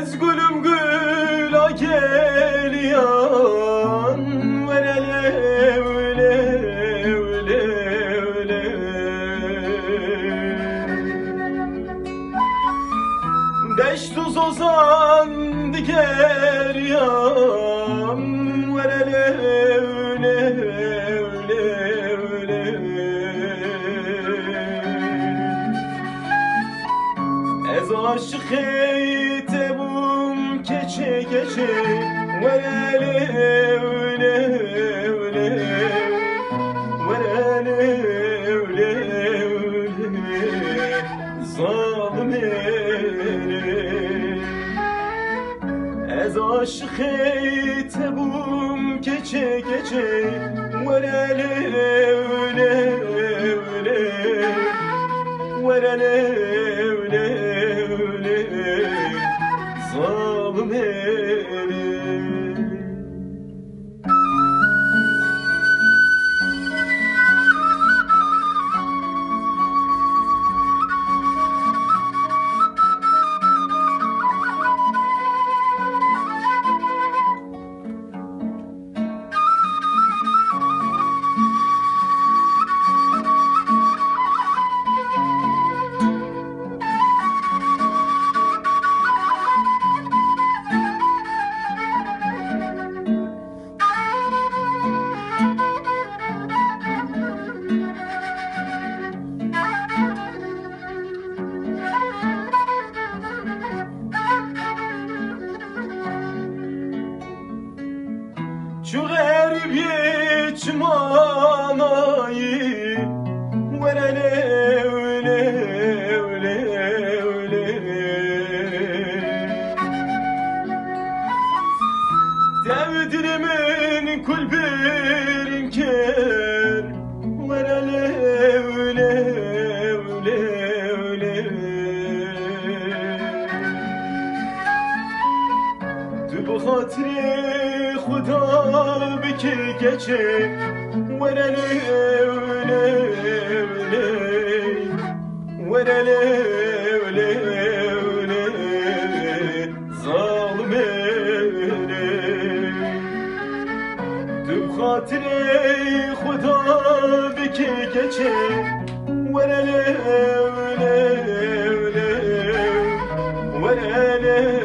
Ez gülüm güla geliyan verele öyle öyle öyle Deş tuz ozan diker yan verele öyle öyle öyle Ez aşık tebum keçe keçe verele öyle öyle verele öyle öyle zalim Ez aşık tebum keçe keçe verele öyle öyle verele öyle öyle zalim Şu garip yeçmanayı verele öyle öyle öyle Devdirimin kulbirin ker verele öyle öyle öyle Tu bu hatire Xuda biki geçe verele öyle öyle verele öyle öyle zalim Tu hatire Xuda biki geçe verele öyle öyle verele